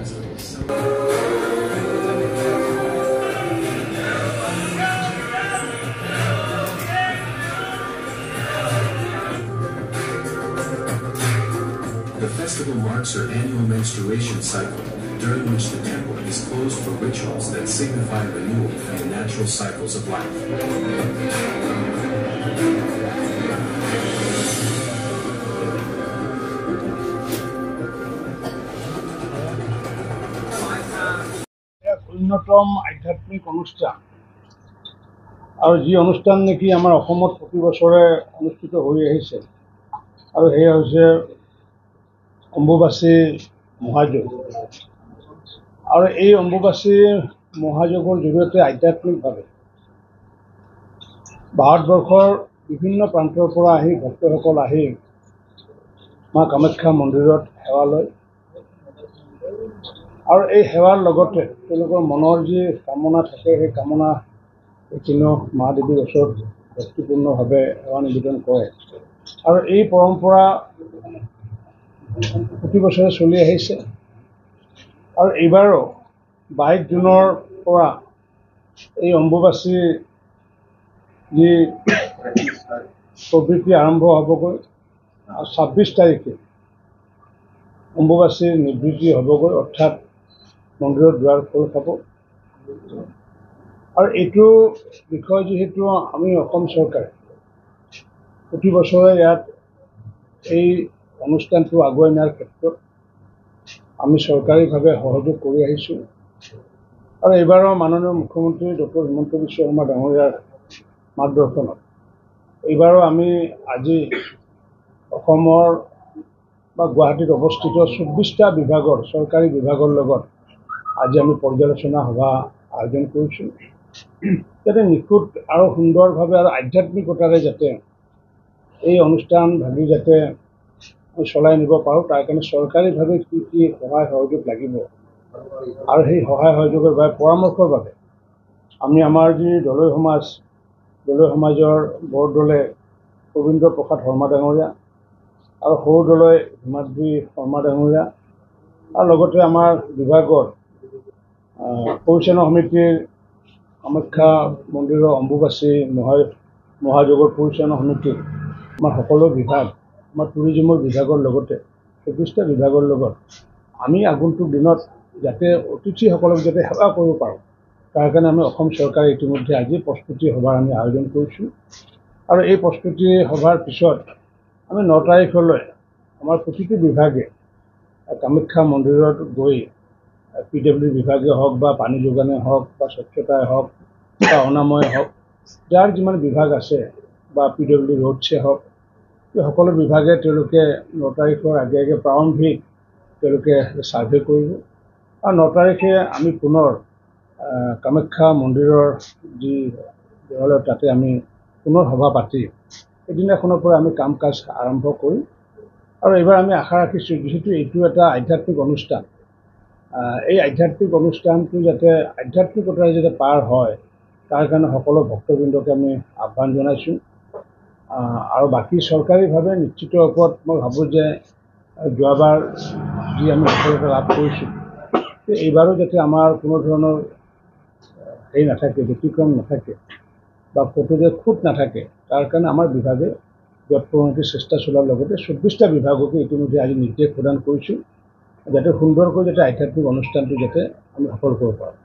The festival marks her annual menstruation cycle, during which the temple is closed for rituals that signify renewal and the natural cycles of life. অন্যতম আধ্যাত্মিক অনুষ্ঠান আৰু যি অনুষ্ঠান নেকি আমাৰ অসমত প্ৰতি বছৰে অনুষ্ঠিত হৈ আহিছে আৰু সেয়া হৈছে অম্বুবাচী মহাযজ্ঞ। আৰু এই অম্বুবাচী মহাযজ্ঞৰ জৰিয়তে আধ্যাত্মিকভাৱে ভাৰতবৰ্ষৰ বিভিন্ন প্ৰান্তৰ পৰা আহি ভক্তসকল আহি মা কামাখ্যা মন্দিৰত সেৱা লয় আৰু এই সেৱাৰ লগতে তেওঁলোকৰ মনৰ যি কামনা থাকে সেই কামনা এইখিনিও মা দেৱীৰ ওচৰত ভক্তিপূৰ্ণভাৱে সেৱা নিবেদন কৰে আৰু এই পৰম্পৰা প্ৰতি বছৰে চলি আহিছে আৰু এইবাৰো 22 জুনৰ পৰা এই অম্বুবাচী যি প্ৰবৃত্তি আৰম্ভ হ'বগৈ আৰু 26 তাৰিখে অম্বুবাচীৰ নিবৃত্তি হ'বগৈ, অৰ্থাৎ মন্দিৰৰ দুৱাৰ খোল খাব। আৰু এইটো বিষয় যিহেতু আমি অসম চৰকাৰে প্ৰতি বছৰে ইয়াত এই অনুষ্ঠানটো আগুৱাই নিয়াৰ ক্ষেত্ৰত আমি চৰকাৰীভাৱে সহযোগ কৰি আহিছোঁ আৰু এইবাৰৰ মাননীয় মুখ্যমন্ত্ৰী ডক্টৰ হিমন্ত বিশ্ব শৰ্মা ডাঙৰীয়াৰ মাৰ্গদৰ্শনত এইবাৰো আমি আজি অসমৰ বা গুৱাহাটীত অৱস্থিত 24টা বিভাগৰ চৰকাৰী বিভাগৰ লগত আজি আমি পৰ্যালোচনা সভা আয়োজন কৰিছোঁ, যাতে নিখুঁত আৰু সুন্দৰভাৱে আৰু আধ্যাত্মিকতাৰে যাতে এই অনুষ্ঠান ভাগি যাতে চলাই নিব পাৰোঁ, তাৰ কাৰণে চৰকাৰীভাৱে কি কি সহায় সহযোগ লাগিব আৰু সেই সহায় সহযোগৰ বাবে পৰামৰ্শৰ বাবে আমি আমাৰ যি দলৈ সমাজৰ বৰদলৈ ৰবীন্দ্ৰ প্ৰসাদ শৰ্মা ডাঙৰীয়া আৰু সৰু দলৈ হিমাদ্ৰী শৰ্মা ডাঙৰীয়া আৰু লগতে আমাৰ বিভাগৰ পৰিচালনা সমিতিৰ কামাখ্যা মন্দিৰৰ অম্বুবাচী মহাযজ্ঞৰ পৰিচালনা সমিতিৰ আমাৰ সকলো বিভাগ, আমাৰ টুৰিজিমৰ বিভাগৰ লগতে 24টা বিভাগৰ লগত আমি আগন্তুক দিনত যাতে অতিথিসকলক যাতে সেৱা কৰিব পাৰোঁ, তাৰ কাৰণে আমি অসম চৰকাৰে ইতিমধ্যে আজি প্ৰস্তুতি সভাৰ আমি আয়োজন কৰিছোঁ আৰু এই প্ৰস্তুতি সভাৰ পিছত আমি 9 তাৰিখলৈ আমাৰ প্ৰতিটো বিভাগে কামাখ্যা মন্দিৰত গৈ PWD বিভাগে হওক বা পানী যোগানে হওক বা স্বচ্ছতাই হওক বা অনাময়ে হওক, যাৰ যিমান বিভাগ আছে বা PWD ৰোডছে হওক, এই সকলো বিভাগে তেওঁলোকে 9 তাৰিখৰ আগে প্ৰাৰম্ভিক তেওঁলোকে ছাৰ্ভে কৰিব আৰু 9 তাৰিখে আমি পুনৰ কামাখ্যা মন্দিৰৰ যি দেৱালয় তাতে আমি পুনৰ সভা পাতি সেইদিনাখনৰ পৰা আমি কাম কাজ আৰম্ভ কৰিম আৰু এইবাৰ আমি আশা ৰাখিছোঁ যিহেতু এইটো এটা আধ্যাত্মিক অনুষ্ঠান, এই আধ্যাত্মিক অনুষ্ঠানটো যাতে আধ্যাত্মিকতাৰে যাতে পাৰ হয় তাৰ কাৰণে সকলো ভক্তবৃন্দকে আমি আহ্বান জনাইছোঁ আৰু বাকী চৰকাৰীভাৱে নিশ্চিত ওপৰত মই ভাবোঁ যে যোৱাবাৰ যি আমি সফলতা লাভ কৰিছোঁ এইবাৰো যাতে আমাৰ কোনো ধৰণৰ হেৰি নাথাকে, ব্যতিক্ৰম নাথাকে বা ক'তো যে খুঁত নাথাকে, তাৰ কাৰণে আমাৰ বিভাগে যৎপৰোনাস্তি চেষ্টা চলোৱাৰ লগতে 24টা বিভাগকে ইতিমধ্যে আজি নিৰ্দেশ প্ৰদান কৰিছোঁ যাতে সুন্দৰকৈ যাতে আধ্যাত্মিক অনুষ্ঠানটো যাতে আমি সফল কৰিব পাৰোঁ।